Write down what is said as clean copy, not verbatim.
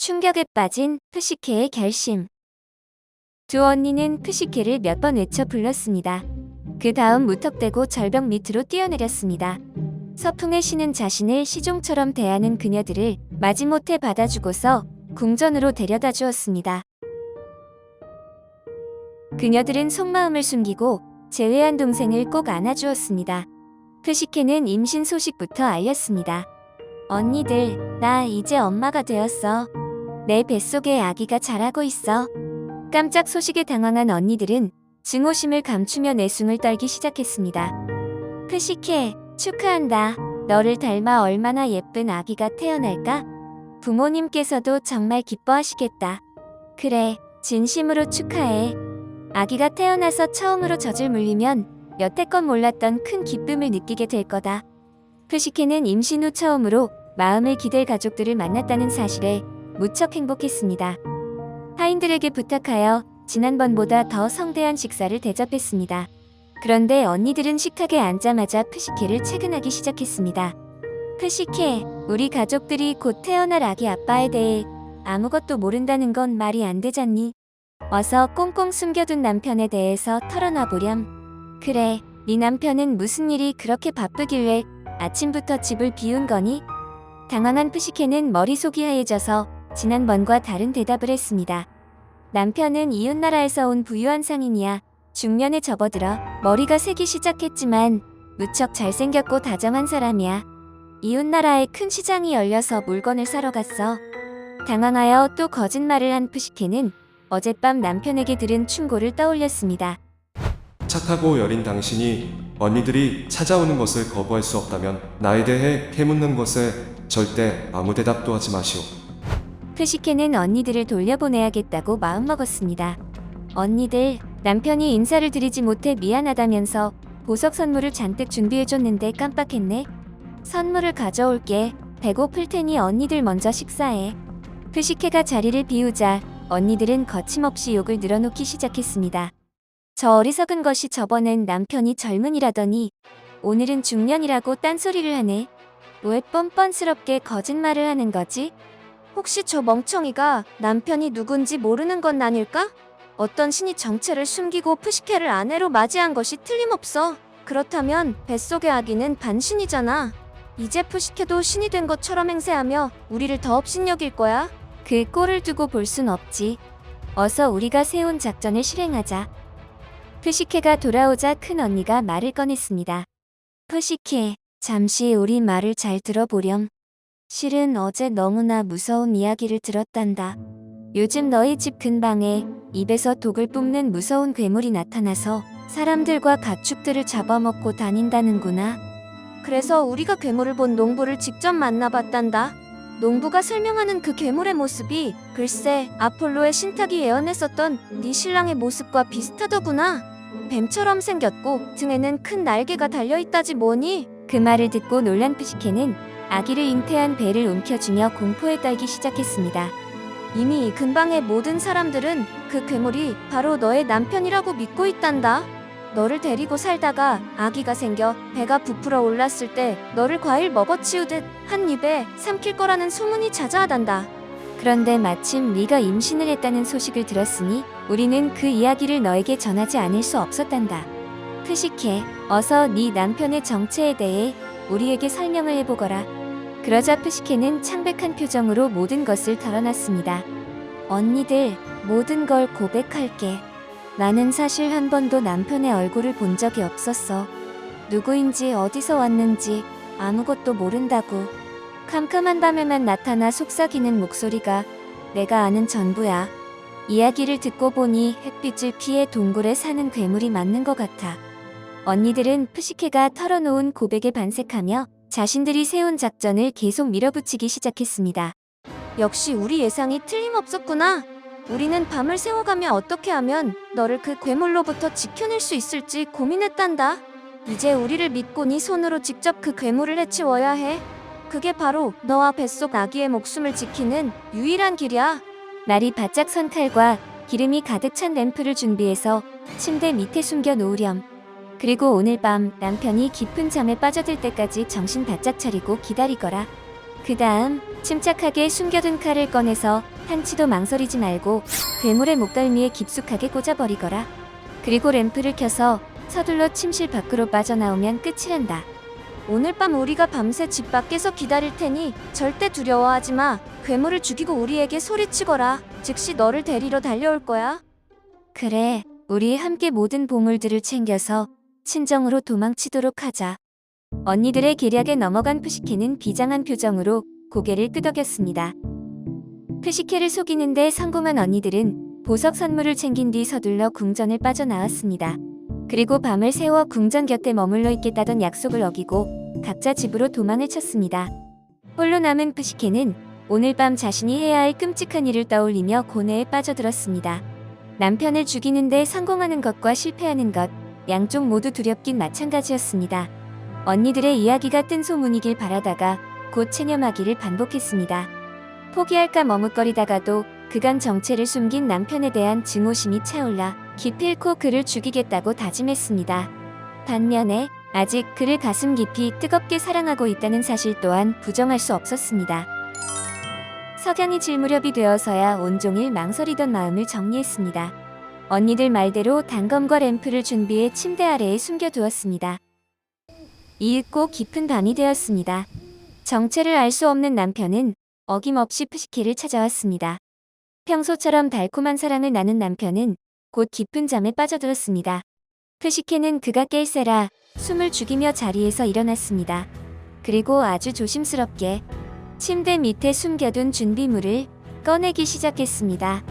충격에 빠진 푸시케의 결심. 두 언니는 푸시케를 몇 번 외쳐 불렀습니다. 그 다음 무턱대고 절벽 밑으로 뛰어내렸습니다. 서풍에 쉬는 자신을 시종처럼 대하는 그녀들을 마지못해 받아주고서 궁전으로 데려다 주었습니다. 그녀들은 속마음을 숨기고 제외한 동생을 꼭 안아주었습니다. 푸시케는 임신 소식부터 알렸습니다. 언니들, 나 이제 엄마가 되었어. 내 뱃속에 아기가 자라고 있어. 깜짝 소식에 당황한 언니들은 증오심을 감추며 내숭을 떨기 시작했습니다. 푸시케, 축하한다. 너를 닮아 얼마나 예쁜 아기가 태어날까? 부모님께서도 정말 기뻐하시겠다. 그래, 진심으로 축하해. 아기가 태어나서 처음으로 젖을 물리면 여태껏 몰랐던 큰 기쁨을 느끼게 될 거다. 푸시케는 임신 후 처음으로 마음을 기댈 가족들을 만났다는 사실에 무척 행복했습니다. 타인들에게 부탁하여 지난번보다 더 성대한 식사를 대접했습니다. 그런데 언니들은 식탁에 앉자마자 푸시케를 채근하기 시작했습니다. 푸시케, 우리 가족들이 곧 태어날 아기 아빠에 대해 아무것도 모른다는 건 말이 안 되잖니? 어서 꽁꽁 숨겨둔 남편에 대해서 털어놔보렴. 그래, 네 남편은 무슨 일이 그렇게 바쁘길래 아침부터 집을 비운 거니? 당황한 푸시케는 머리속이 하얘져서 지난번과 다른 대답을 했습니다. 남편은 이웃나라에서 온 부유한 상인이야. 중년에 접어들어 머리가 새기 시작했지만 무척 잘생겼고 다정한 사람이야. 이웃나라에 큰 시장이 열려서 물건을 사러 갔어. 당황하여 또 거짓말을 한 푸시케는 어젯밤 남편에게 들은 충고를 떠올렸습니다. 착하고 여린 당신이 언니들이 찾아오는 것을 거부할 수 없다면 나에 대해 캐묻는 것에 절대 아무 대답도 하지 마시오. 푸시케는 언니들을 돌려보내야겠다고 마음먹었습니다. 언니들, 남편이 인사를 드리지 못해 미안하다면서 보석 선물을 잔뜩 준비해줬는데 깜빡했네. 선물을 가져올게. 배고플 테니 언니들 먼저 식사해. 푸시케가 자리를 비우자 언니들은 거침없이 욕을 늘어놓기 시작했습니다. 저 어리석은 것이 저번엔 남편이 젊은이라더니 오늘은 중년이라고 딴소리를 하네. 왜 뻔뻔스럽게 거짓말을 하는 거지? 혹시 저 멍청이가 남편이 누군지 모르는 건 아닐까? 어떤 신이 정체를 숨기고 푸시케를 아내로 맞이한 것이 틀림없어. 그렇다면 뱃속의 아기는 반신이잖아. 이제 푸시케도 신이 된 것처럼 행세하며 우리를 더 업신여길 거야. 그 꼴을 두고 볼 순 없지. 어서 우리가 세운 작전을 실행하자. 푸시케가 돌아오자 큰 언니가 말을 꺼냈습니다. 푸시케, 잠시 우리 말을 잘 들어보렴. 실은 어제 너무나 무서운 이야기를 들었단다. 요즘 너희 집 근방에 입에서 독을 뿜는 무서운 괴물이 나타나서 사람들과 가축들을 잡아먹고 다닌다는구나. 그래서 우리가 괴물을 본 농부를 직접 만나봤단다. 농부가 설명하는 그 괴물의 모습이 글쎄 아폴로의 신탁이 예언했었던 네 신랑의 모습과 비슷하더구나. 뱀처럼 생겼고 등에는 큰 날개가 달려있다지 뭐니? 그 말을 듣고 놀란 푸시케는 아기를 잉태한 배를 움켜쥐며 공포에 떨기 시작했습니다. 이미 이 근방의 모든 사람들은 그 괴물이 바로 너의 남편이라고 믿고 있단다. 너를 데리고 살다가 아기가 생겨 배가 부풀어 올랐을 때 너를 과일 먹어치우듯 한 입에 삼킬 거라는 소문이 자자하단다. 그런데 마침 네가 임신을 했다는 소식을 들었으니 우리는 그 이야기를 너에게 전하지 않을 수 없었단다. 푸시케, 어서 네 남편의 정체에 대해 우리에게 설명을 해보거라. 그러자 푸시케는 창백한 표정으로 모든 것을 털어놨습니다. 언니들, 모든 걸 고백할게. 나는 사실 한 번도 남편의 얼굴을 본 적이 없었어. 누구인지 어디서 왔는지 아무것도 모른다고. 캄캄한 밤에만 나타나 속삭이는 목소리가 내가 아는 전부야. 이야기를 듣고 보니 햇빛을 피해 동굴에 사는 괴물이 맞는 것 같아. 언니들은 푸시케가 털어놓은 고백에 반색하며 자신들이 세운 작전을 계속 밀어붙이기 시작했습니다. 역시 우리 예상이 틀림없었구나. 우리는 밤을 새워가며 어떻게 하면 너를 그 괴물로부터 지켜낼 수 있을지 고민했단다. 이제 우리를 믿고 네 손으로 직접 그 괴물을 해치워야 해. 그게 바로 너와 뱃속 아기의 목숨을 지키는 유일한 길이야. 날이 바짝 선 칼과 기름이 가득 찬 램프를 준비해서 침대 밑에 숨겨 놓으렴. 그리고 오늘 밤 남편이 깊은 잠에 빠져들 때까지 정신 바짝 차리고 기다리거라. 그 다음 침착하게 숨겨둔 칼을 꺼내서 한치도 망설이지 말고 괴물의 목덜미에 깊숙하게 꽂아버리거라. 그리고 램프를 켜서 서둘러 침실 밖으로 빠져나오면 끝이란다. 오늘 밤 우리가 밤새 집 밖에서 기다릴 테니 절대 두려워하지 마. 괴물을 죽이고 우리에게 소리치거라. 즉시 너를 데리러 달려올 거야. 그래, 우리 함께 모든 보물들을 챙겨서 친정으로 도망치도록 하자. 언니들의 계략에 넘어간 푸시케는 비장한 표정으로 고개를 끄덕였습니다. 푸시케를 속이는데 성공한 언니들은 보석 선물을 챙긴 뒤 서둘러 궁전을 빠져나왔습니다. 그리고 밤을 새워 궁전 곁에 머물러 있겠다던 약속을 어기고 각자 집으로 도망을 쳤습니다. 홀로 남은 푸시케는 오늘 밤 자신이 해야 할 끔찍한 일을 떠올리며 고뇌에 빠져들었습니다. 남편을 죽이는데 성공하는 것과 실패하는 것, 양쪽 모두 두렵긴 마찬가지였습니다. 언니들의 이야기가 뜬 소문이길 바라다가 곧 체념하기를 반복했습니다. 포기할까 머뭇거리다가도 그간 정체를 숨긴 남편에 대한 증오심이 차올라 기필코 그를 죽이겠다고 다짐했습니다. 반면에 아직 그를 가슴 깊이 뜨겁게 사랑하고 있다는 사실 또한 부정할 수 없었습니다. 석양이 질 무렵이 되어서야 온종일 망설이던 마음을 정리했습니다. 언니들 말대로 단검과 램프를 준비해 침대 아래에 숨겨두었습니다. 이윽고 깊은 밤이 되었습니다. 정체를 알 수 없는 남편은 어김없이 푸시케를 찾아왔습니다. 평소처럼 달콤한 사랑을 나눈 남편은 곧 깊은 잠에 빠져들었습니다. 푸시케는 그가 깰세라 숨을 죽이며 자리에서 일어났습니다. 그리고 아주 조심스럽게 침대 밑에 숨겨둔 준비물을 꺼내기 시작했습니다.